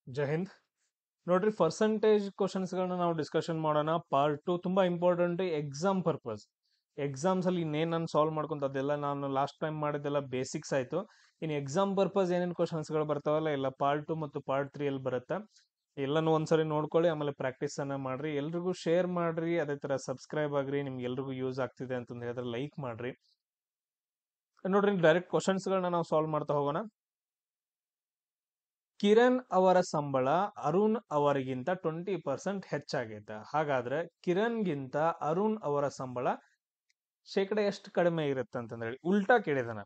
ಜೈ ಹಿಂದ್. ನೋಡ್ರಿ, ಪರ್ಸೆಂಟೇಜ್ ಕ್ವಶನ್ಸ್ಗಳನ್ನ ನಾವು ಡಿಸ್ಕಷನ್ ಮಾಡೋಣ. ಪಾರ್ಟ್ 2 ತುಂಬಾ ಇಂಪಾರ್ಟೆಂಟ್ ಎಕ್ಸಾಮ್ ಪರ್ಪಸ್. ಎಕ್ಸಾಮ್ಸ್ ಅಲ್ಲಿ ಇನ್ನೇನು ನಾನು ಸಾಲ್ವ್ ಮಾಡ್ಕೊಂತ ಅದೆಲ್ಲ ನಾನು ಲಾಸ್ಟ್ ಟೈಮ್ ಮಾಡಿದೆಲ್ಲ ಬೇಸಿಕ್ಸ್ ಆಯ್ತು. ಇನ್ನು ಎಕ್ಸಾಮ್ ಪರ್ಪಸ್ ಏನೇನು ಕ್ವಶನ್ಸ್ಗಳು ಬರ್ತಾವಲ್ಲ ಎಲ್ಲ ಪಾರ್ಟ್ 2 ಮತ್ತು ಪಾರ್ಟ್ 3 ಅಲ್ಲಿ ಬರುತ್ತೆ. ಎಲ್ಲನೂ ಒಂದ್ಸರಿ ನೋಡ್ಕೊಳ್ಳಿ, ಆಮೇಲೆ ಪ್ರಾಕ್ಟೀಸ್ ಅನ್ನ ಮಾಡ್ರಿ, ಎಲ್ರಿಗೂ ಶೇರ್ ಮಾಡ್ರಿ, ಅದೇ ತರ ಸಬ್ಸ್ಕ್ರೈಬ್ ಆಗ್ರಿ. ನಿಮ್ಗೆ ಎಲ್ರಿಗೂ ಯೂಸ್ ಆಗ್ತಿದೆ ಅಂತಂದು ಹೇಳಿದ್ರೆ ಲೈಕ್ ಮಾಡ್ರಿ. ನೋಡ್ರಿ, ಡೈರೆಕ್ಟ್ ಕ್ವಶನ್ಸ್ಗಳನ್ನ ನಾವು ಸಾಲ್ವ್ ಮಾಡ್ತಾ ಹೋಗೋಣ. ಕಿರಣ್ ಅವರ ಸಂಬಳ ಅರುಣ್ ಅವರಿಗಿಂತ 20% ಹೆಚ್ಚಾಗೈತೆ. ಹಾಗಾದ್ರೆ ಕಿರಣ್ಗಿಂತ ಅರುಣ್ ಅವರ ಸಂಬಳ ಶೇಕಡ ಎಷ್ಟು ಕಡಿಮೆ ಇರುತ್ತೆ ಅಂತಂದ್ ಹೇಳಿ ಉಲ್ಟಾ ಕೇಳಿದಾನ.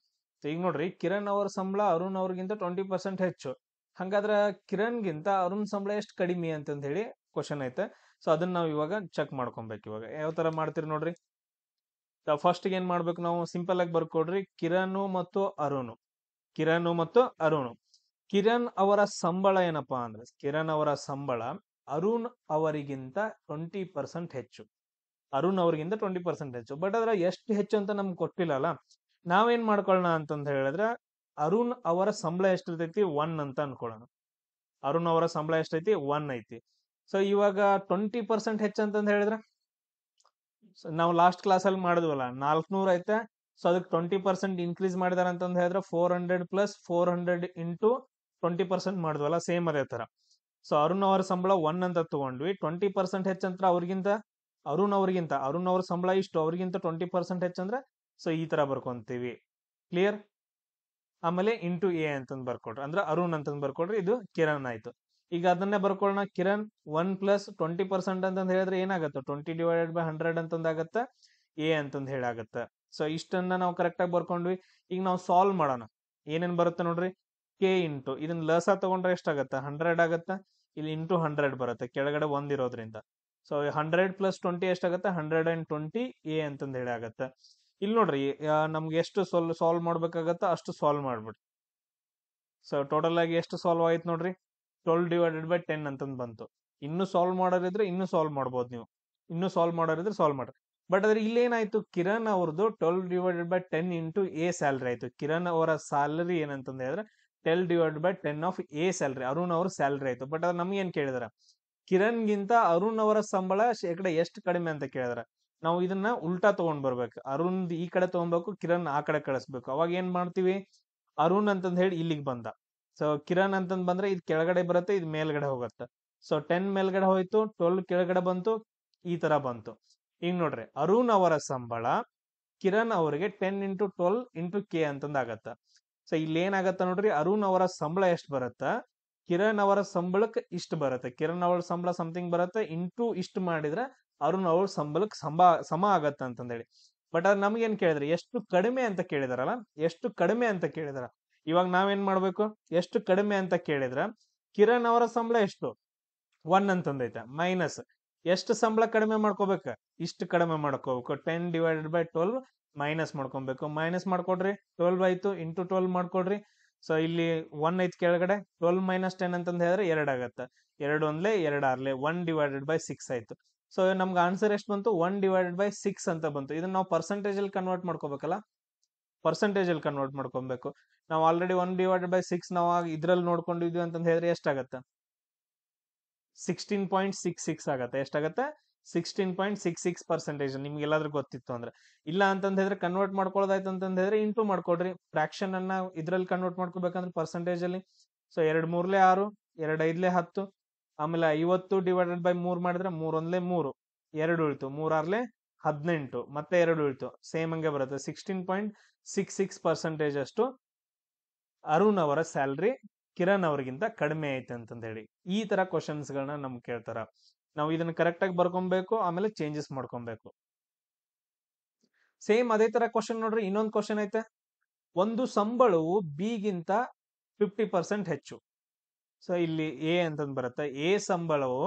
ಈಗ ನೋಡ್ರಿ, ಕಿರಣ್ ಅವರ ಸಂಬಳ ಅರುಣ್ ಅವ್ರಿಗಿಂತ 20% ಹೆಚ್ಚು. ಹಂಗಾದ್ರೆ ಕಿರಣ್ಗಿಂತ ಅರುಣ್ ಸಂಬಳ ಎಷ್ಟು ಕಡಿಮೆ ಅಂತಂದ್ ಹೇಳಿ ಕ್ವಶನ್ ಐತೆ. ಸೊ ಅದನ್ನ ನಾವು ಇವಾಗ ಚೆಕ್ ಮಾಡ್ಕೊಬೇಕು. ಇವಾಗ ಯಾವ ತರ ಮಾಡ್ತೀರಿ ನೋಡ್ರಿ. ಫಸ್ಟ್ ಏನ್ ಮಾಡ್ಬೇಕು, ನಾವು ಸಿಂಪಲ್ ಆಗಿ ಬರ್ಕೊಡ್ರಿ ಕಿರಣ್ ಮತ್ತು ಅರುಣ್. ಕಿರಣ್ ಮತ್ತು ಅರುಣ್. ಕಿರಣ್ ಅವರ ಸಂಬಳ ಏನಪ್ಪಾ ಅಂದ್ರೆ, ಕಿರಣ್ ಅವರ ಸಂಬಳ ಅರುಣ್ ಅವರಿಗಿಂತ 20% ಹೆಚ್ಚು. ಅರುಣ್ ಅವರಿಗಿಂತ 20% ಹೆಚ್ಚು. ಬಟ್ ಅದ್ರ ಎಷ್ಟು ಹೆಚ್ಚು ಅಂತ ನಮ್ಗೆ ಕೊಟ್ಟಿಲ್ಲ ಅಲ್ಲ. ನಾವೇನ್ ಮಾಡ್ಕೊಳ್ಳೋಣ ಅಂತಂದ ಹೇಳಿದ್ರೆ, ಅರುಣ್ ಅವರ ಸಂಬಳ ಎಷ್ಟಿರ್ತೈತಿ 1 ಅಂತ ಅನ್ಕೊಳ್ಳೋಣ. ಅರುಣ್ ಅವರ ಸಂಬಳ ಎಷ್ಟೈತಿ 1 ಐತಿ. ಸೊ ಇವಾಗ 20% ಹೆಚ್ಚು ಅಂತಂದ ಹೇಳಿದ್ರೆ, ನಾವು ಲಾಸ್ಟ್ ಕ್ಲಾಸ್ ಅಲ್ಲಿ ಮಾಡಿದ್ವಲ್ಲ 400 ಐತೆ. ಸೊ ಅದಕ್ಕೆ 20% ಇನ್ಕ್ರೀಸ್ ಮಾಡಿದಾರೆ ಅಂತಂದ ಹೇಳಿದ್ರೆ 400 ಪ್ಲಸ್ 400 ಇಂಟು 20% ಮಾಡಿದ್ವಲ್ಲ, ಸೇಮ್ ಅದೇ ತರ. ಸೊ ಅರುಣ್ ಅವರ ಸಂಬಳ 1 ಅಂತ ತಗೊಂಡ್ವಿ. 20% ಹೆಚ್ಚಂತ್ರ ಅವ್ರಿಗಿಂತ ಅರುಣ್ ಅವ್ರ ಸಂಬಳ ಇಷ್ಟು, ಅವ್ರಿಗಿಂತ 20% ಹೆಚ್ಚಂದ್ರೆ ಸೊ ಈ ತರ ಬರ್ಕೊಂತೀವಿ. ಕ್ಲಿಯರ್. ಆಮೇಲೆ ಇಂಟು ಎ ಅಂತಂದ್ ಬರ್ಕೊಡ್ರಿ, ಅಂದ್ರೆ ಅರುಣ್ ಅಂತಂದ್ ಬರ್ಕೊಡ್ರಿ. ಇದು ಕಿರಣ್ ಆಯ್ತು. ಈಗ ಅದನ್ನೇ ಬರ್ಕೊಳ್ಳೋಣ. ಕಿರಣ್ 1 ಪ್ಲಸ್ 20% ಅಂತಂದ್ ಹೇಳಿದ್ರೆ ಏನಾಗುತ್ತೆ, 20/100 ಅಂತಂದ್ ಆಗತ್ತ, ಎ ಅಂತಂದ್ ಹೇಳಾಗತ್ತ. ಸೊ ಇಷ್ಟನ್ನ ನಾವು ಕರೆಕ್ಟ್ ಆಗಿ ಬರ್ಕೊಂಡ್ವಿ. ಈಗ ನಾವು ಸಾಲ್ವ್ ಮಾಡೋಣ. ಏನೇನ್ ಬರುತ್ತೆ ನೋಡ್ರಿ. ಕೆ ಇಂಟು ಇದನ್ನ ಲಸ ತಗೊಂಡ್ರೆ ಎಷ್ಟಾಗತ್ತ, 100 ಆಗತ್ತ. ಇಲ್ಲಿ ಇಂಟು 100 ಬರುತ್ತೆ, ಕೆಳಗಡೆ 1 ಇರೋದ್ರಿಂದ. ಸೊ 100 ಪ್ಲಸ್ 20 ಎಷ್ಟಾಗತ್ತೆ, 120 ಎ ಅಂತಂದ್ ಹೇಳಿ ಆಗತ್ತ. ಇಲ್ಲಿ ನೋಡ್ರಿ, ನಮ್ಗೆ ಎಷ್ಟು ಸಾಲ್ವ್ ಮಾಡ್ಬೇಕಾಗತ್ತ ಅಷ್ಟು ಸಾಲ್ವ್ ಮಾಡ್ಬಿಡ್ರಿ. ಸೊ ಟೋಟಲ್ ಆಗಿ ಎಷ್ಟು ಸಾಲ್ವ್ ಆಯ್ತು ನೋಡ್ರಿ, 12/10 ಅಂತಂದ್ ಬಂತು. ಇನ್ನು ಸಾಲ್ವ್ ಮಾಡೋರಿದ್ರೆ ಇನ್ನೂ ಸಾಲ್ವ್ ಮಾಡ್ಬೋದು ನೀವು. ಇನ್ನು ಸಾಲ್ವ್ ಮಾಡೋರಿದ್ರೆ ಸಾಲ್ವ್ ಮಾಡ್ರಿ. ಬಟ್ ಅದ್ರ ಇಲ್ಲಿ ಏನಾಯ್ತು, ಕಿರಣ್ ಅವ್ರದ್ದು 12/10 ಇಂಟು ಎ ಸ್ಯಾಲ್ರಿ ಆಯ್ತು. ಕಿರಣ್ ಅವರ ಸ್ಯಾಲರಿ ಏನಂತಂದ ಹೇಳಿದ್ರೆ 12/10 ಆಫ್ ಎ ಸ್ಯಾಲ್ರಿ, ಅರುಣ್ ಅವ್ರ ಸ್ಯಾಲ್ರಿ ಆಯ್ತು. ಬಟ್ ಅದ್ರ ನಮ್ಗೆ ಏನ್ ಕೇಳಿದಾರ, ಕಿರಣ್ಗಿಂತ ಅರುಣ್ ಅವರ ಸಂಬಳ ಶೇಕಡ ಎಷ್ಟು ಕಡಿಮೆ ಅಂತ ಕೇಳಿದಾರ. ನಾವು ಇದನ್ನ ಉಲ್ಟಾ ತಗೊಂಡ್ ಬರ್ಬೇಕು. ಅರುಣ್ ಈ ಕಡೆ ತಗೊಬೇಕು, ಕಿರಣ್ ಆ ಕಡೆ ಕಳಿಸ್ಬೇಕು. ಅವಾಗ ಏನ್ ಮಾಡ್ತೀವಿ, ಅರುಣ್ ಅಂತಂದ್ ಹೇಳಿ ಇಲ್ಲಿಗೆ ಬಂದ. ಸೊ ಕಿರಣ್ ಅಂತಂದ್ ಬಂದ್ರೆ ಇದು ಕೆಳಗಡೆ ಬರುತ್ತೆ, ಇದು ಮೇಲ್ಗಡೆ ಹೋಗುತ್ತೆ. ಸೊ 10 ಮೇಲ್ಗಡೆ ಹೋಯ್ತು, 12 ಕೆಳಗಡೆ ಬಂತು, ಈ ತರ ಬಂತು. ಈಗ ನೋಡ್ರಿ, ಅರುಣ್ ಅವರ ಸಂಬಳ ಕಿರಣ್ ಅವರಿಗೆ 10 ಇಂಟು 12 ಇಂಟು ಕೆ ಅಂತಂದ್ ಆಗತ್ತ. ಸೊ ಇಲ್ಲಿ ಏನಾಗತ್ತ ನೋಡ್ರಿ, ಅರುಣ್ ಅವರ ಸಂಬಳ ಎಷ್ಟು ಬರುತ್ತ, ಕಿರಣ್ ಅವರ ಸಂಬಳಕ್ಕೆ ಇಷ್ಟು ಬರುತ್ತೆ. ಕಿರಣ್ ಅವರ ಸಂಬಳ ಸಮಥಿಂಗ್ ಬರುತ್ತೆ, ಇಂಟು ಇಷ್ಟು ಮಾಡಿದ್ರೆ ಅರುಣ್ ಅವ್ರ ಸಂಬಳಕ್ಕೆ ಸಮ ಆಗತ್ತ ಅಂತಂದೇಳಿ. ಬಟ್ ಅದ್ ನಮ್ಗೇನ್ ಕೇಳಿದ್ರೆ ಎಷ್ಟು ಕಡಿಮೆ ಅಂತ ಕೇಳಿದಾರಲ್ಲ, ಎಷ್ಟು ಕಡಿಮೆ ಅಂತ ಕೇಳಿದಾರ. ಇವಾಗ ನಾವೇನ್ ಮಾಡ್ಬೇಕು, ಎಷ್ಟು ಕಡಿಮೆ ಅಂತ ಕೇಳಿದ್ರ ಕಿರಣ್ ಅವರ ಸಂಬಳ ಎಷ್ಟು 1 ಅಂತಂದೈತೆ, ಮೈನಸ್ ಎಷ್ಟು ಸಂಬಳ ಕಡಿಮೆ ಮಾಡ್ಕೋಬೇಕು, ಇಷ್ಟು ಕಡಿಮೆ ಮಾಡ್ಕೋಬೇಕು. 10/12 ಮೈನಸ್ ಮಾಡ್ಕೊಬೇಕು. ಮೈನಸ್ ಮಾಡ್ಕೊಡ್ರಿ, 12 ಆಯ್ತು, ಇಂಟು 12 ಮಾಡ್ಕೊಡ್ರಿ. ಸೊ ಇಲ್ಲಿ 1 ಐತ್ ಕೆಳಗಡೆ, 12 ಮೈನಸ್ 10 ಅಂತಂದ್ ಹೇಳಿದ್ರೆ 2 ಆಗತ್ತ. 2 ಒಂದ್ಲೆ 2 ಆರ್ಲೆ 1/6 ಆಯ್ತು. ಸೊ ನಮ್ಗೆ ಆನ್ಸರ್ ಎಷ್ಟು ಬಂತು, 1/6 ಅಂತ ಬಂತು. ಇದನ್ನ ನಾವು ಪರ್ಸೆಂಟೇಜ್ ಅಲ್ಲಿ ಕನ್ವರ್ಟ್ ಮಾಡ್ಕೋಬೇಕಲ್ಲ, ಪರ್ಸೆಂಟೇಜ್ ಅಲ್ಲಿ ಕನ್ವರ್ಟ್ ಮಾಡ್ಕೊಬೇಕು. ನಾವು ಆಲ್ರೆಡಿ 1/6 ನಾವು ಇದ್ರಲ್ಲಿ ನೋಡ್ಕೊಂಡಿದ್ವಿ ಅಂತಂದ್ ಹೇಳಿದ್ರೆ ಎಷ್ಟಾಗತ್ತ, 16.66 ಆಗತ್ತೆ. ಎಷ್ಟಾಗತ್ತೆ, 16.66%. ನಿಮ್ಗೆ ಎಲ್ಲಾದ್ರೂ ಗೊತ್ತಿತ್ತು ಅಂದ್ರೆ. ಇಲ್ಲ ಅಂತಂದ್ ಹೇಳಿದ್ರೆ ಕನ್ವರ್ಟ್ ಮಾಡ್ಕೊಳ್ಳೋದಾಯ್ತು ಅಂತಂದ್ ಹೇಳಿದ್ರೆ ಇಂಟು ಮಾಡ್ಕೊಡ್ರಿ. ಫ್ರಾಕ್ಷನ್ ಅನ್ನ ಇದ್ರಲ್ಲಿ ಕನ್ವರ್ಟ್ ಮಾಡ್ಕೋಬೇಕಂದ್ರೆ ಪರ್ಸೆಂಟೇಜ್ ಅಲ್ಲಿ. ಸೊ 2 ಮೂರ್ಲೆ 6, 2 ಐದ್ಲೆ 10, ಆಮೇಲೆ 50/3 ಮಾಡಿದ್ರೆ 3 ಒಂದ್ಲೆ 3, 2 ಉಳಿತು, 3 ಆರ್ಲೆ 18, ಮತ್ತೆ 2 ಉಳಿತು, ಸೇಮ್ ಹಂಗೆ ಬರುತ್ತೆ. 16.66% ಅಷ್ಟು ಅರುಣ್ ಅವರ ಸ್ಯಾಲ್ರಿ ಕಿರಣ್ ಅವ್ರಿಗಿಂತ ಕಡಿಮೆ ಐತೆ ಅಂತಂದ ಹೇಳಿ. ಈ ತರ ಕ್ವಶನ್ಸ್ ಗಳನ್ನ ನಮ್ಗೆ ಕೇಳ್ತಾರ. ನಾವು ಇದನ್ನ ಕರೆಕ್ಟ್ ಆಗಿ ಬರ್ಕೊಬೇಕು, ಆಮೇಲೆ ಚೇಂಜಸ್ ಮಾಡ್ಕೊಬೇಕು. ಸೇಮ್ ಅದೇ ತರ ಕ್ವಶನ್ ನೋಡ್ರಿ, ಇನ್ನೊಂದು ಕ್ವಶನ್ ಐತೆ. ಒಂದು ಸಂಬಳವು ಬಿ ಗಿಂತ 50% ಹೆಚ್ಚು. ಸೊ ಇಲ್ಲಿ ಎ ಅಂತಂದ್ ಬರುತ್ತೆ. ಎ ಸಂಬಳವು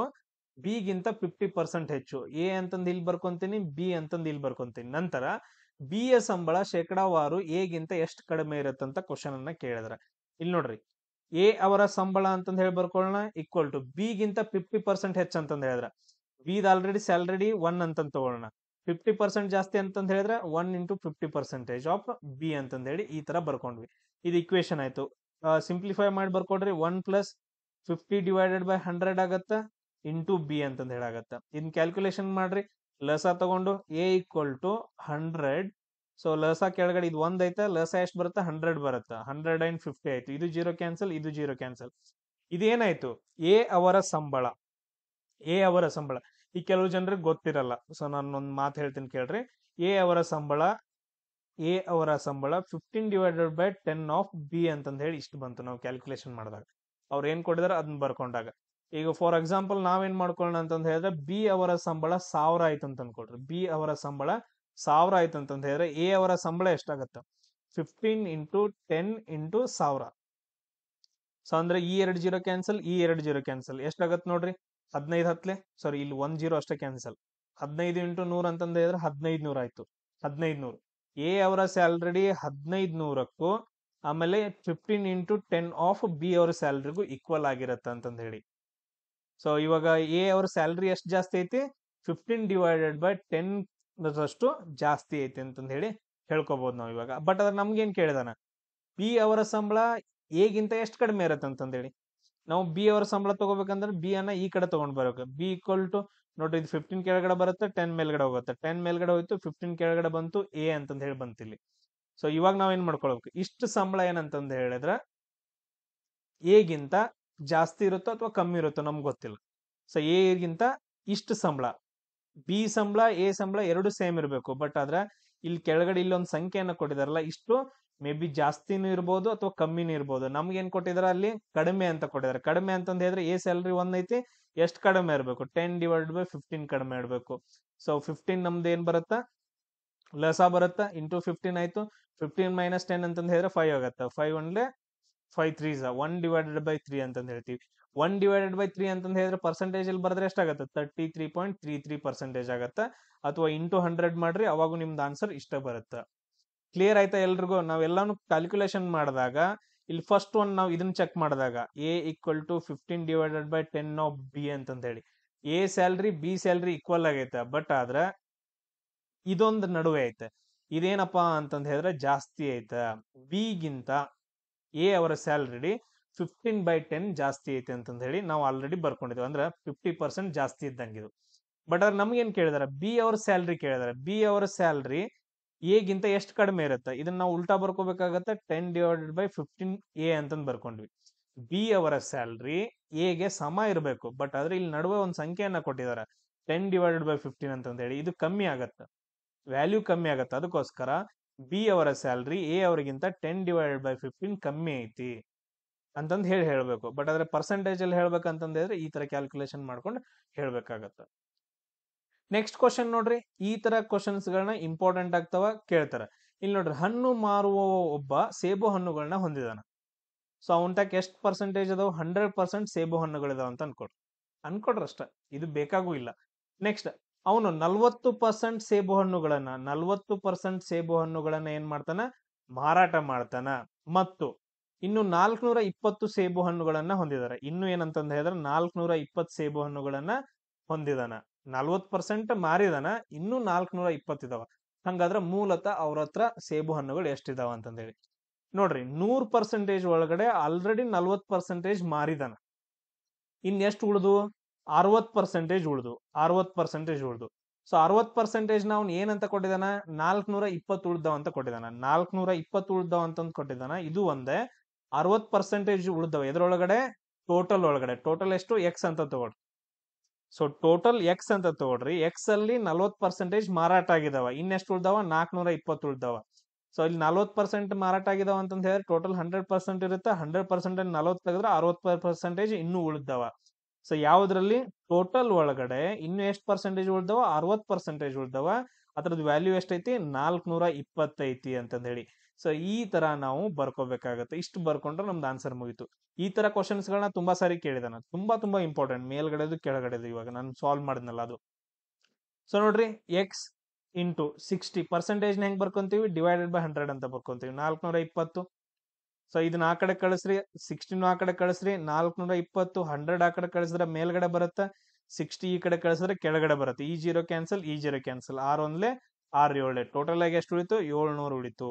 ಬಿ ಗಿಂತ 50% ಹೆಚ್ಚು. ಎ ಅಂತಂದ್ ಇಲ್ಲಿ ಬರ್ಕೊಂತೀನಿ, ಬಿ ಅಂತಂದ್ ಇಲ್ಲಿ ಬರ್ಕೊಂತೀನಿ. ನಂತರ ಬಿ ಯ ಸಂಬಳ ಶೇಕಡಾವಾರು ಎ ಗಿಂತ ಎಷ್ಟು ಕಡಿಮೆ ಇರುತ್ತಂತ ಕ್ವಶನ್ ಅನ್ನ ಕೇಳಿದ್ರ. ಇಲ್ಲಿ ನೋಡ್ರಿ, ಎ ಅವರ ಸಂಬಳ ಅಂತಂದ್ ಹೇಳಿ ಬರ್ಕೊಳ್ಳೋಣ, ಈಕ್ವಲ್ ಟು ಬಿ ಗಿಂತ 50% ಹೆಚ್ಚು ಅಂತಂದ್ ಹೇಳಿದ್ರ, ಬಿದ್ ಆಲ್ರೆಡಿ ಸ್ಯಾಲರಿ 1 ಅಂತಂದ್ ತಗೊಳ್ಳೋಣ. 50% ಜಾಸ್ತಿ ಅಂತಂದ್ ಹೇಳಿದ್ರೆ 1 ಇಂಟು 50% ಆಫ್ ಬಿ ಅಂತಂದ್ ಹೇಳಿ ಈ ತರ ಬರ್ಕೊಂಡ್ವಿ. ಇದು ಇಕ್ವೇಶನ್ ಆಯ್ತು. ಸಿಂಪ್ಲಿಫೈ ಮಾಡಿ ಬರ್ಕೊಡ್ರಿ. 1 ಪ್ಲಸ್ 50 ಡಿವೈಡೆಡ್ ಬೈ 100 ಆಗತ್ತ ಇಂಟು ಬಿ ಅಂತಂದ್ ಹೇಳಾಗತ್ತ. ಇನ್ ಕ್ಯಾಲ್ಕುಲೇಷನ್ ಮಾಡ್ರಿ, ಲಸ ತಗೊಂಡು ಎ ಈಕ್ವಲ್ ಟು 100. ಸೊ ಲಸ ಕೆಳಗಡೆ ಇದು 1 ಐತೆ, ಲಸ ಎಷ್ಟು ಬರುತ್ತೆ 100 ಬರುತ್ತೆ. 150 ಆಯ್ತು. ಇದು 0 ಕ್ಯಾನ್ಸಲ್, ಇದು 0 ಕ್ಯಾನ್ಸಲ್. ಇದೇನಾಯ್ತು, ಎ ಅವರ ಸಂಬಳ. ಎ ಅವರ ಸಂಬಳ ಈ ಕೆಲವು ಜನರಿಗೆ ಗೊತ್ತಿರಲ್ಲ. ಸೊ ನಾನು ಒಂದು ಮಾತು ಹೇಳ್ತೀನಿ ಕೇಳ್ರಿ. ಎ ಅವರ ಸಂಬಳ 15 ಡಿವೈಡೆಡ್ ಬೈ 10 ಆಫ್ ಬಿ ಅಂತಂದ್ ಹೇಳಿ ಇಷ್ಟು ಬಂತು ನಾವು ಕ್ಯಾಲ್ಕುಲೇಷನ್ ಮಾಡಿದಾಗ. ಅವ್ರು ಏನ್ ಕೊಟ್ಟಿದಾರೆ ಅದನ್ನ ಬರ್ಕೊಂಡಾಗ. ಈಗ ಫಾರ್ ಎಕ್ಸಾಂಪಲ್ ನಾವೇನ್ ಮಾಡ್ಕೊಳ್ಳೋಣ ಅಂತಂದ್ ಹೇಳಿದ್ರೆ, ಬಿ ಅವರ ಸಂಬಳ 1000 ಆಯ್ತು ಅಂತ ಅನ್ಕೊಡ್ರಿ. ಬಿ ಅವರ ಸಂಬಳ 1000 ಆಯ್ತು ಅಂತಂದ್ ಹೇಳಿದ್ರೆ ಎ ಅವರ ಸಂಬಳ ಎಷ್ಟಾಗತ್ತ, 15 ಇಂಟು 10 ಇಂಟು 1000. ಸೊ ಅಂದ್ರೆ ಈ 2 0 ಕ್ಯಾನ್ಸಲ್, ಈ 2 0 ಕ್ಯಾನ್ಸಲ್. ಎಷ್ಟಾಗತ್ ನೋಡ್ರಿ, 15 ಹತ್ಲೆ, ಸಾರಿ ಇಲ್ಲಿ 1 0 ಅಷ್ಟೇ ಕ್ಯಾನ್ಸಲ್. 15 ಇಂಟು 100 ಅಂತಂದ ಹೇಳಿದ್ರೆ 1500 ಆಯ್ತು. 1500 ಎ ಅವರ ಸ್ಯಾಲ್ರಿ 1500ಕ್ಕೂ ಆಮೇಲೆ 15 ಇಂಟು 10 ಆಫ್ ಬಿ ಅವರ ಸ್ಯಾಲ್ರಿಗೂ ಈಕ್ವಲ್ ಆಗಿರತ್ತ ಅಂತಂದ್ ಹೇಳಿ. ಸೊ ಇವಾಗ ಎ ಅವರ ಸ್ಯಾಲ್ರಿ ಎಷ್ಟು ಜಾಸ್ತಿ ಐತಿ, 15 ಡಿವೈಡೆಡ್ ಬೈ 10 ರಷ್ಟು ಜಾಸ್ತಿ ಐತಿ ಅಂತಂದ್ ಹೇಳಿ ಹೇಳ್ಕೊಬಹುದು ನಾವು ಇವಾಗ. ಬಟ್ ಅದ್ರ ನಮ್ಗೇನ್ ಕೇಳಿದಾನ, ಬಿ ಅವರ ಸಂಬಳ ಎಗಿಂತ ಎಷ್ಟು ಕಡಿಮೆ ಇರತ್ತೆ ಅಂತಂದೇಳಿ. ನಾವು ಬಿ ಅವರ ಸಂಬಳ ತಗೋಬೇಕಂದ್ರೆ ಬಿ ಅನ್ನ ಈ ಕಡೆ ತಗೊಂಡ್ ಬರ್ಬೇಕು. ಬಿ ಈಕ್ವಲ್ ಟು ನೋಡ್ರಿ, ಇದು 15 ಕೆಳಗಡೆ ಬರುತ್ತೆ, 10 ಮೇಲ್ಗಡೆ ಹೋಗುತ್ತೆ. 10 ಮೇಲ್ಗಡೆ ಹೋಯ್ತು, 15 ಕೆಳಗಡೆ ಬಂತು, ಎ ಅಂತಂದ್ ಹೇಳಿ ಬಂತಿಲ್ಲಿ. ಸೊ ಇವಾಗ ನಾವ್ ಏನ್ ಮಾಡ್ಕೊಳ್ಬೇಕು, ಇಷ್ಟು ಸಂಬಳ ಏನಂತಂದ್ ಹೇಳಿದ್ರೆ ಎಗಿಂತ ಜಾಸ್ತಿ ಇರುತ್ತೋ ಅಥವಾ ಕಮ್ಮಿ ಇರುತ್ತೋ ನಮ್ಗೆ ಗೊತ್ತಿಲ್ಲ. ಸೊ ಎಗಿಂತ ಇಷ್ಟು ಸಂಬಳ, ಬಿ ಸಂಬಳ ಎ ಸಂಬಳ ಎರಡು ಸೇಮ್ ಇರಬೇಕು. ಬಟ್ ಆದ್ರೆ ಇಲ್ಲಿ ಕೆಳಗಡೆ ಇಲ್ಲೊಂದು ಸಂಖ್ಯೆಯನ್ನ ಕೊಟ್ಟಿದಾರಲ್ಲ, ಇಷ್ಟು ಮೇ ಬಿ ಜಾಸ್ತಿನೂ ಇರ್ಬೋದು ಅಥವಾ ಕಮ್ಮಿನೂ ಇರ್ಬೋದು. ನಮ್ಗೆ ಏನ್ ಕೊಟ್ಟಿದಾರೆ ಅಲ್ಲಿ ಕಡಿಮೆ ಅಂತ ಕೊಟ್ಟಿದ್ದಾರೆ. ಕಡಿಮೆ ಅಂತಂದ್ ಹೇಳಿದ್ರೆ ಎ ಸ್ಯಾಲ್ರಿ 1 ಐತಿ, ಎಷ್ಟು ಕಡಿಮೆ ಇರಬೇಕು, 10 ಡಿವೈಡ್ ಬೈ 15 ಕಡಿಮೆ ಇರಬೇಕು. ಸೊ 15 ನಮ್ದು ಏನ್ ಬರುತ್ತಾ, ಲಸ ಬರುತ್ತಾ, ಇಂಟು 15 ಆಯ್ತು. 15 ಮೈನಸ್ 10 ಅಂತಂದ್ ಹೇಳಿದ್ರೆ 5 ಆಗತ್ತ. 5 ಒಂದ್ಲೆ 5 3s 1 ಡಿವೈಡೆಡ್ ಬೈ 3 ಅಂತಂದ್ ಹೇಳ್ತೀವಿ. 1 ಡಿವೈಡೆಡ್ ಬೈ 3 ಅಂತಂದ್ ಹೇಳಿದ್ರೆ ಪರ್ಸೆಂಟೇಜ್ ಅಲ್ಲಿ ಬರೆದ್ರೆ ಎಷ್ಟಾಗತ್ತೆ, 33.33% ಆಗತ್ತ. ಅಥವಾ ಇಂಟು 100 ಮಾಡ್ರಿ, ಅವಾಗೂ ನಿಮ್ದು ಆನ್ಸರ್ ಇಷ್ಟ ಬರುತ್ತೆ. ಕ್ಲಿಯರ್ ಆಯ್ತಾ ಎಲ್ರಿಗೂ? ನಾವೆಲ್ಲಾನು ಕ್ಯಾಲ್ಕುಲೇಷನ್ ಮಾಡಿದಾಗ ಇಲ್ಲಿ ಫಸ್ಟ್ ಒನ್ ನಾವು ಇದನ್ನ ಚೆಕ್ ಮಾಡಿದಾಗ A equal to 15 divided by 10 of B ಅಂತಂದ್ ಹೇಳಿ, A salary B salary equal ಆಗೈತೆ. ಬಟ್ ಆದ್ರೆ ಇದೊಂದು ನಡುವೆ ಐತೆ, ಇದೇನಪ್ಪಾ ಅಂತಂದ್ ಹೇಳಿದ್ರೆ ಜಾಸ್ತಿ ಐತೆ. ಬಿಗಿಂತ ಎ ಅವರ ಸ್ಯಾಲ್ರಿ 15/10 ಜಾಸ್ತಿ ಐತೆ ಅಂತಂದ್ ಹೇಳಿ ನಾವು ಆಲ್ರೆಡಿ ಬರ್ಕೊಂಡಿದ್ವಿ. ಅಂದ್ರೆ 50% ಜಾಸ್ತಿ ಇದ್ದಂಗಿದು. ಬಟ್ ಅದ್ರ ನಮ್ಗೇನ್ ಕೇಳಿದಾರೆ, ಬಿ ಅವರ ಸ್ಯಾಲ್ರಿ ಕೇಳಿದಾರೆ. ಬಿ ಅವರ ಸ್ಯಾಲ್ರಿ ಎಗಿಂತ ಎಷ್ಟು ಕಡಿಮೆ ಇರುತ್ತೆ, ಇದನ್ನ ನಾವು ಉಲ್ಟಾ ಬರ್ಕೋಬೇಕಾಗತ್ತೆ. 10 ಡಿವೈಡೆಡ್ ಬೈ 15 ಎ ಅಂತಂದ್ ಬರ್ಕೊಂಡ್ವಿ. ಬಿ ಅವರ ಸ್ಯಾಲ್ರಿ ಎಗೆ ಸಮ ಇರಬೇಕು. ಬಟ್ ಆದ್ರೆ ಇಲ್ಲಿ ನಡುವೆ ಒಂದು ಸಂಖ್ಯೆಯನ್ನ ಕೊಟ್ಟಿದ್ದಾರೆ, 10 ಡಿವೈಡೆಡ್ ಬೈ 15 ಅಂತಂದ್ ಹೇಳಿ. ಇದು ಕಮ್ಮಿ ಆಗತ್ತೆ, ವ್ಯಾಲ್ಯೂ ಕಮ್ಮಿ ಆಗತ್ತೆ. ಅದಕ್ಕೋಸ್ಕರ ಬಿ ಅವರ ಸ್ಯಾಲ್ರಿ ಎ ಅವರಿಗಿಂತ 10 ಡಿವೈಡೆಡ್ ಬೈ 15 ಕಮ್ಮಿ ಐತಿ ಅಂತಂದ್ ಹೇಳ್ಬೇಕು. ಬಟ್ ಆದ್ರೆ ಪರ್ಸೆಂಟೇಜ್ ಅಲ್ಲಿ ಹೇಳ್ಬೇಕಂತಂದ್ ಹೇಳಿದ್ರೆ ಈ ತರ ಕ್ಯಾಲ್ಕುಲೇಷನ್ ಮಾಡ್ಕೊಂಡು ಹೇಳ್ಬೇಕಾಗತ್ತ. ನೆಕ್ಸ್ಟ್ ಕ್ವಶನ್ ನೋಡ್ರಿ, ಈ ತರ ಕ್ವಶನ್ಸ್ ಗಳನ್ನ ಇಂಪಾರ್ಟೆಂಟ್ ಆಗ್ತಾವ, ಕೇಳ್ತಾರ. ಇಲ್ಲಿ ನೋಡ್ರಿ, ಹಣ್ಣು ಮಾರುವ ಒಬ್ಬ ಸೇಬು ಹಣ್ಣುಗಳನ್ನ ಹೊಂದಿದಾನ. ಸೊ ಅವನ್ ತಕ್ಕ ಎಷ್ಟು ಪರ್ಸೆಂಟೇಜ್ ಅದಾವ, 100% ಸೇಬು ಹಣ್ಣುಗಳಿದಾವ ಅಂತ ಅನ್ಕೊಡ್ರಿ ಅಷ್ಟ, ಇದು ಬೇಕಾಗೂ ಇಲ್ಲ. ನೆಕ್ಸ್ಟ್, ಅವನು 40% ಸೇಬು ಹಣ್ಣುಗಳನ್ನ ಏನ್ ಮಾಡ್ತಾನ, ಮಾರಾಟ ಮಾಡ್ತಾನ. ಮತ್ತು ಇನ್ನು 420 ಸೇಬು ಹಣ್ಣುಗಳನ್ನ ಹೊಂದಿದಾರೆ. ಇನ್ನು ಏನಂತಂದ ಹೇಳಿದ್ರೆ 420 ಸೇಬು ಹಣ್ಣುಗಳನ್ನ ಹೊಂದಿದಾನ. 40% ಮಾರಿದಾನ, ಇನ್ನು 420 ಇದಾವ. ಹಂಗಾದ್ರೆ ಮೂಲತಃ ಅವ್ರ ಹತ್ರ ಸೇಬು ಹಣ್ಣುಗಳು ಎಷ್ಟಿದಾವ ಅಂತಂದೇಳಿ ನೋಡ್ರಿ. 100% ಒಳಗಡೆ ಆಲ್ರೆಡಿ 40% ಮಾರಿದಾನ. ಇನ್ ಎಷ್ಟು ಉಳಿದು, 60% ಉಳಿದು. 60% ಉಳಿದು. ಸೊ 60% ನಾವು ಏನಂತ ಕೊಟ್ಟಿದಾನ, 420 ಉಳ್ದಾವ ಅಂತ ಕೊಟ್ಟಿದಾನ. 420 ಉಳ್ದಾವ ಅಂತ ಕೊಟ್ಟಿದಾನ. ಇದು ಒಂದೇ. 60% ಉಳ್ದಾವ ಎದ್ರೊಳಗಡೆ, ಟೋಟಲ್ ಒಳಗಡೆ. ಟೋಟಲ್ ಎಷ್ಟು, ಎಕ್ಸ್ ಅಂತ ತಗೊಳ್ರಿ. ಸೊ ಟೋಟಲ್ ಎಕ್ಸ್ ಅಂತ ತಗೊಳ್ರಿ. ಎಕ್ಸ್ ಅಲ್ಲಿ 40% ಮಾರಾಟ ಆಗಿದಾವ. ಇನ್ನೆಷ್ಟು ಉಳ್ದಾವ, 420 ಉಳ್ದಾವ. ಸೊ ಇಲ್ಲಿ 40% ಮಾರಾಟ ಆಗಿದಾವ ಅಂತ ಹೇಳಿದ್ರೆ ಟೋಟಲ್ 100% ಇರುತ್ತೆ. 100% 40 ತೆಗೆದ್ರೆ 60% ಇನ್ನೂ ಉಳಿದಾವ. ಸೊ ಯಾವ್ದ್ರಲ್ಲಿ, ಟೋಟಲ್ ಒಳಗಡೆ ಇನ್ನು ಎಷ್ಟು ಪರ್ಸೆಂಟೇಜ್ ಉಳ್ದಾವ, 60% ಉಳ್ದಾವ. ಅದ್ರದ್ದು ವ್ಯಾಲ್ಯೂ ಎಷ್ಟೈತಿ, 420 ಐತಿ ಅಂತಂದ್ ಹೇಳಿ. ಸೊ ಈ ತರ ನಾವು ಬರ್ಕೋಬೇಕಾಗತ್ತೆ. ಇಷ್ಟು ಬರ್ಕೊಂಡ್ರೆ ನಮ್ದು ಆನ್ಸರ್ ಮುಗಿತು. ಈ ತರ ಕ್ವಶನ್ಸ್ ಗಳನ್ನ ತುಂಬಾ ಸಾರಿ ಕೇಳಿದಾನ. ತುಂಬಾ ಇಂಪಾರ್ಟೆಂಟ್, ಮೇಲ್ಗಡೆದು ಕೆಳಗಡೆದು. ಇವಾಗ ನಾನು ಸಾಲ್ವ್ ಮಾಡಿದ್ನಲ್ಲ ಅದು. ಸೊ ನೋಡ್ರಿ, ಎಕ್ಸ್ ಇಂಟು 60% ಹೆಂಗ್ ಬರ್ಕೊಂತೀವಿ, ಡಿವೈಡೆಡ್ ಬೈ 100 ಅಂತ ಬರ್ಕೊಂತೀವಿ. 420. ಸೊ ಇದನ್ನ ಆ ಕಡೆ ಕಳಿಸ್ರಿ, 16 ಆ ಕಡೆ ಕಳಿಸ್ರಿ. 420 100 ಆ ಕಡೆ ಕಳಿಸಿದ್ರೆ ಮೇಲ್ಗಡೆ ಬರುತ್ತೆ, 60 ಈ ಕಡೆ ಕಳಿಸಿದ್ರೆ ಕೆಳಗಡೆ ಬರುತ್ತೆ. ಈ 0 ಕ್ಯಾನ್ಸಲ್, ಈ 0 ಕ್ಯಾನ್ಸಲ್. 6 ಒಂದ್ಲೆ 6 7 ಟೋಟಲ್ ಆಗಿ ಎಷ್ಟು ಉಳಿತು, 700 ಉಳಿತು.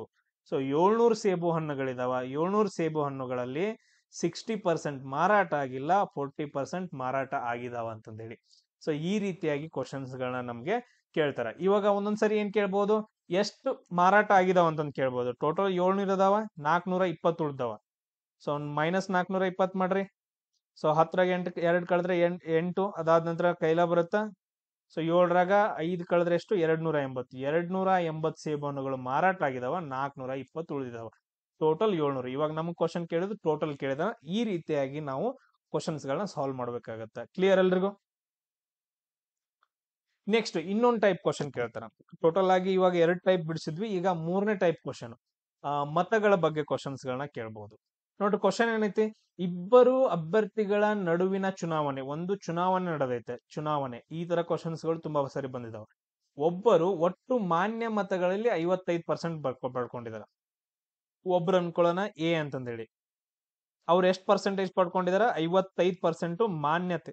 ಸೊ 700 ಸೇಬು ಹಣ್ಣುಗಳಿದಾವ. 700 ಸೇಬು ಹಣ್ಣುಗಳಲ್ಲಿ 60% ಮಾರಾಟ ಆಗಿಲ್ಲ, 40% ಮಾರಾಟ ಆಗಿದಾವ ಅಂತಂದೇಳಿ. ಸೊ ಈ ರೀತಿಯಾಗಿ ಕ್ವಶನ್ಸ್ ಗಳನ್ನ ನಮ್ಗೆ ಕೇಳ್ತಾರ. ಇವಾಗ ಒಂದೊಂದ್ಸರಿ ಏನ್ ಕೇಳ್ಬೋದು, ಎಷ್ಟು ಮಾರಾಟ ಆಗಿದಾವ ಅಂತಂದ್ ಕೇಳ್ಬೋದು. ಟೋಟಲ್ 700 ಅದಾವ, 420 ಉಳ್ದಾವ. ಸೊ ಮೈನಸ್ 420 ಮಾಡ್ರಿ. ಸೊ 10ರಾಗ 2 ಕಳೆದ್ರೆ 8, ಅದಾದ ನಂತರ ಕೈಲ ಬರುತ್ತಾ. ಸೊ 7ರಾಗ 5 ಕಳೆದ್ರೆ ಎಷ್ಟು, 280. 280 ಸೇಬು ಹಣ್ಣುಗಳು ಮಾರಾಟ ಆಗಿದಾವ, 420 ಉಳಿದಿದಾವ. ಟೋಟಲ್ 700. ಇವಾಗ ನಮ್ಗೆ ಕ್ವಶನ್ ಕೇಳಿದ್ರು, ಟೋಟಲ್ ಕೇಳಿದ. ಈ ರೀತಿಯಾಗಿ ನಾವು ಕ್ವಶನ್ಸ್ ಗಳನ್ನ ಸಾಲ್ವ್ ಮಾಡ್ಬೇಕಾಗತ್ತೆ. ಕ್ಲಿಯರ್ ಎಲ್ರಿಗೂ? ನೆಕ್ಸ್ಟ್ ಇನ್ನೊಂದು ಟೈಪ್ ಕ್ವಶನ್ ಕೇಳ್ತಾರ. ಟೋಟಲ್ ಆಗಿ ಇವಾಗ 2 ಟೈಪ್ ಬಿಡಿಸಿದ್ವಿ. ಈಗ 3ನೇ ಟೈಪ್ ಕ್ವಶನ್, ಮತಗಳ ಬಗ್ಗೆ ಕ್ವಶನ್ಸ್ ಗಳನ್ನ ಕೇಳಬಹುದು. ನೋಡ್ರಿ, ಕ್ವಶನ್ ಏನೈತಿ, ಇಬ್ಬರು ಅಭ್ಯರ್ಥಿಗಳ ನಡುವಿನ ಚುನಾವಣೆ, ಒಂದು ಚುನಾವಣೆ ನಡೆದೈತೆ, ಚುನಾವಣೆ. ಈ ತರ ಕ್ವಶನ್ಸ್ ಗಳು ತುಂಬಾ ಸರಿ ಬಂದಿದಾವ. ಒಬ್ಬರು ಒಟ್ಟು ಮಾನ್ಯ ಮತಗಳಲ್ಲಿ 55% ಪಡ್ಕೊಂಡಿದಾರ. ಒಬ್ರು ಅನ್ಕೊಳ್ಳೋಣ ಎ ಅಂತಂದೇಳಿ. ಅವ್ರು ಎಷ್ಟು ಪರ್ಸೆಂಟೇಜ್ ಪಡ್ಕೊಂಡಿದಾರ, 55% ಮಾನ್ಯತೆ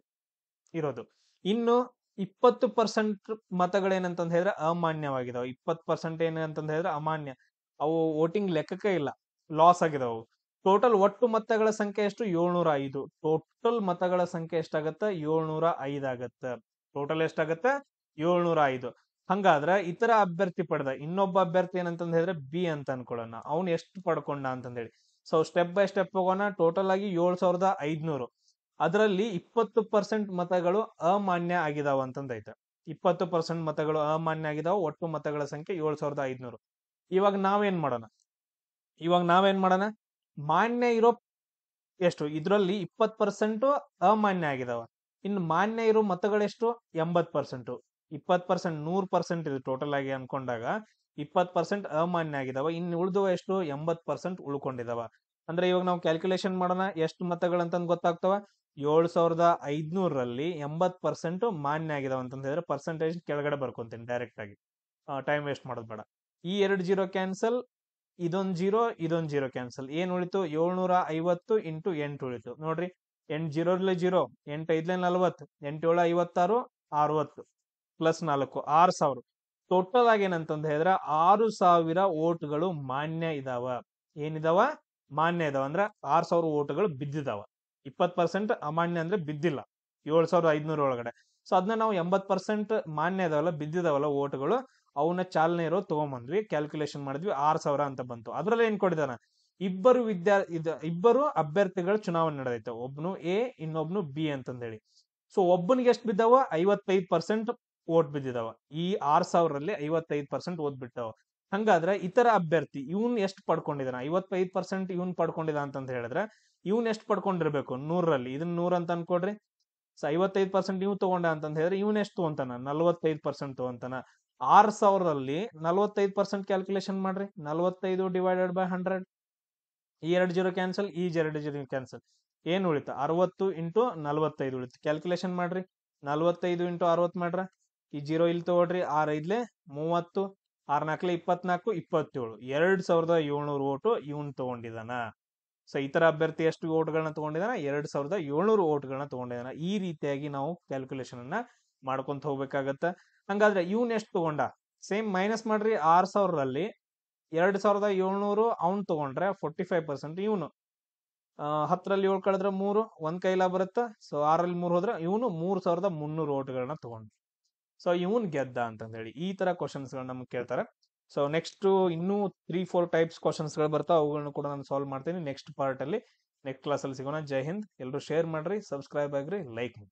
ಇರೋದು. ಇನ್ನು 20% ಮತಗಳೇನಂತಂದ್ ಹೇಳಿದ್ರೆ ಅಮಾನ್ಯವಾಗಿದಾವ. 20% ಏನಂತಂದ್ ಹೇಳಿದ್ರೆ ಅಮಾನ್ಯ, ಅವು ವೋಟಿಂಗ್ ಲೆಕ್ಕಕ್ಕೆ ಇಲ್ಲ, ಲಾಸ್ ಆಗಿದಾವು. ಟೋಟಲ್ ಒಟ್ಟು ಮತಗಳ ಸಂಖ್ಯೆ ಎಷ್ಟು, 705. ಟೋಟಲ್ ಮತಗಳ ಸಂಖ್ಯೆ ಎಷ್ಟಾಗತ್ತ, 705 ಆಗತ್ತ. ಟೋಟಲ್ ಎಷ್ಟಾಗತ್ತ, 705. ಹಂಗಾದ್ರ ಇತರ ಅಭ್ಯರ್ಥಿ ಪಡೆದ ಇನ್ನೊಬ್ಬ ಅಭ್ಯರ್ಥಿ ಏನಂತಂದ್ ಹೇಳಿದ್ರೆ ಬಿ ಅಂತ ಅನ್ಕೊಳ್ಳೋಣ. ಅವ್ನು ಎಷ್ಟು ಪಡ್ಕೊಂಡ ಅಂತಂದೇಳಿ. ಸೊ ಸ್ಟೆಪ್ ಬೈ ಸ್ಟೆಪ್ ಹೋಗೋಣ. ಟೋಟಲ್ ಆಗಿ 7500. ಅದರಲ್ಲಿ 20% ಮತಗಳು ಅಮಾನ್ಯ ಆಗಿದಾವ ಅಂತಂದೈತೆ. 20% ಮತಗಳು ಅಮಾನ್ಯ ಆಗಿದಾವ. ಒಟ್ಟು ಮತಗಳ ಸಂಖ್ಯೆ 7500. ಇವಾಗ ನಾವೇನ್ ಮಾಡೋಣ, ಮಾನ್ಯ ಇರೋ ಎಷ್ಟು, ಇದ್ರಲ್ಲಿ 20% ಅಮಾನ್ಯ ಆಗಿದಾವ. ಇನ್ನು ಮಾನ್ಯ ಇರೋ ಮತಗಳೆಷ್ಟು, 80%. 20% 100% ಇದು ಟೋಟಲ್ ಆಗಿ ಅನ್ಕೊಂಡಾಗ 20% ಅಮಾನ್ಯ ಆಗಿದಾವ. ಇನ್ನು ಉಳಿದುವ ಎಷ್ಟು, 80% ಉಳ್ಕೊಂಡಿದಾವ. ಅಂದ್ರೆ ಇವಾಗ ನಾವು ಕ್ಯಾಲ್ಕುಲೇಷನ್ ಮಾಡೋಣ, ಎಷ್ಟು ಮತಗಳಂತಂದ್ ಗೊತ್ತಾಗ್ತಾವ. 7500ರಲ್ಲಿ 80% ಮಾನ್ಯ ಆಗಿದಾವ ಅಂತಂದ ಹೇಳಿದ್ರೆ ಪರ್ಸೆಂಟೇಜ್ ಕೆಳಗಡೆ ಬರ್ಕೊಂತೀನಿ ಡೈರೆಕ್ಟ್ ಆಗಿ, ಟೈಮ್ ವೇಸ್ಟ್ ಮಾಡೋದು ಬೇಡ. ಈ 2 ಜೀರೋ ಕ್ಯಾನ್ಸಲ್, ಇದೊಂದು ಜೀರೋ, ಇದೊಂದು ಜೀರೋ ಕ್ಯಾನ್ಸಲ್. ಏನ್ ಉಳಿತು, 750 ಇಂಟು 8 ಉಳಿತು. ನೋಡ್ರಿ, 8 ಜೀರೋಲಿ 0, 8 5 40, 8 7 56, 60 ಪ್ಲಸ್ 4 6000. ಟೋಟಲ್ ಆಗಿ ಏನಂತಂದ ಹೇಳಿದ್ರೆ 6000 ಓಟ್ಗಳು ಮಾನ್ಯ ಇದಾವ. ಏನಿದಾವ, ಮಾನ್ಯ ಇದಾವ. ಅಂದ್ರೆ 6000 ಓಟ್ಗಳು ಬಿದ್ದಿದಾವ. 20% ಅಮಾನ್ಯ ಅಂದ್ರೆ ಬಿದ್ದಿಲ್ಲ 7500 ಒಳಗಡೆ. ಸೊ ಅದನ್ನ ನಾವು 80% ಮಾನ್ಯ ಇದಾವಲ್ಲ, ಬಿದ್ದಿದಾವಲ್ಲ ಓಟ್ಗಳು, ಅವನ್ನ ಚಾಲನೆ ಇರೋ ತಗೊಂಬಂದ್ವಿ, ಕ್ಯಾಲ್ಕುಲೇಷನ್ ಮಾಡಿದ್ವಿ, 6000 ಅಂತ ಬಂತು. ಅದ್ರಲ್ಲಿ ಏನ್ ಕೊಟ್ಟಿದಾನ, ಇಬ್ಬರು ಅಭ್ಯರ್ಥಿಗಳ ಚುನಾವಣೆ ನಡೆದೈತೆ. ಒಬ್ನು ಎ, ಇನ್ನೊಬ್ನು ಬಿ ಅಂತಂದೇಳಿ. ಸೊ ಒಬ್ಬನಿಗೆ ಎಷ್ಟು ಬಿದ್ದಾವ, 55% ಓಟ್ ಬಿದ್ದಿದಾವ. ಈ 6000ರಲ್ಲಿ 55% ಓಟ್ ಬಿಟ್ಟಾವ. ಹಂಗಾದ್ರೆ ಇತರ ಅಭ್ಯರ್ಥಿ ಇವನ್ ಎಷ್ಟು ಪಡ್ಕೊಂಡಿದಾನ, 55% ಇವನ್ ಪಡ್ಕೊಂಡಿದ ಅಂತಂತ ಹೇಳಿದ್ರೆ ಇವನ್ ಎಷ್ಟು ಪಡ್ಕೊಂಡಿರ್ಬೇಕು, 100ರಲ್ಲಿ. ಇದನ್ನ 100 ಅಂತ ಅನ್ಕೊಡ್ರಿ. ಸೊ 55% ಇವ್ ತಗೊಂಡ ಅಂತಂದ ಹೇಳಿದ್ರೆ ಇವನ್ ಎಷ್ಟು ತಗೊಂತಾನ, 45% ತಗೊಂತಾನ. 6000ರಲ್ಲಿ 45% ಕ್ಯಾಲ್ಕುಲೇಷನ್ ಮಾಡ್ರಿ. 45 ಡಿವೈಡೆಡ್ ಬೈ 100. ಈ 2 ಜೀರೋ ಕ್ಯಾನ್ಸಲ್, ಈ 2 ಜೀರೋ ಕ್ಯಾನ್ಸಲ್. ಏನ್ ಉಳಿತ, 60 ಇಂಟು 45 ಉಳಿತು. ಕ್ಯಾಲ್ಕುಲೇಷನ್ ಮಾಡ್ರಿ. 45 ಇಂಟು 60 ಮಾಡ್ರ. ಈ ಜೀರೋ ಇಲ್ಲಿ ತಗೊಳ್ರಿ. 6 5 30, 6 4 24, 27. 2700 ಓಟು ಇವನ್ ತಗೊಂಡಿದಾನ. ಸೊ ಇತರ ಅಭ್ಯರ್ಥಿ ಎಷ್ಟು ಓಟ್ಗಳನ್ನ ತಗೊಂಡಿದಾನ, 2700 ಓಟ್ಗಳನ್ನ ತಗೊಂಡಿದಾನ. ಈ ರೀತಿಯಾಗಿ ನಾವು ಕ್ಯಾಲ್ಕುಲೇಷನ್ ಅನ್ನ ಮಾಡ್ಕೊಂತ ಹೋಗ್ಬೇಕಾಗತ್ತ. ಹಂಗಾದ್ರೆ ಇವನ್ ಎಷ್ಟು ತಗೊಂಡ, ಸೇಮ್ ಮೈನಸ್ ಮಾಡ್ರಿ. 6000ರಲ್ಲಿ 2700 ಅವ್ನ್ ತಗೊಂಡ್ರೆ 45% ಇವನು. 10ರಲ್ಲಿ 7 ಕಳೆದ್ರೆ 3, ಒಂದ್ ಕೈಲ ಬರುತ್ತ. ಸೊ 6ರಲ್ಲಿ 3 ಹೋದ್ರೆ ಇವನು 3300 ಓಟ್ಗಳನ್ನ ತಗೊಂಡ. ಸೊ ಇವನ್ ಗೆದ್ದ ಅಂತಂದ ಹೇಳಿ. ಈ ತರ ಕ್ವಶನ್ಸ್ ಗಳನ್ನ ನಮ್ಗೆ ಕೇಳ್ತಾರೆ. ಸೊ ನೆಕ್ಸ್ಟ್ ಇನ್ನೂ 3-4 ಟೈಪ್ಸ್ ಕ್ವಶನ್ಸ್ ಗಳು ಬರ್ತಾವ. ಅವುಗಳನ್ನ ಕೂಡ ನಾನು ಸಾಲ್ವ್ ಮಾಡ್ತೀನಿ ನೆಕ್ಸ್ಟ್ ಪಾರ್ಟ್ ಅಲ್ಲಿ. ನೆಕ್ಸ್ಟ್ ಕ್ಲಾಸ್ ಅಲ್ಲಿ ಸಿಗೋಣ. ಜೈ ಹಿಂದ್. ಎಲ್ಲರೂ ಶೇರ್ ಮಾಡ್ರಿ, ಸಬ್ಸ್ಕ್ರೈಬ್ ಆಗ್ರಿ, ಲೈಕ್ ಮಾಡಿ.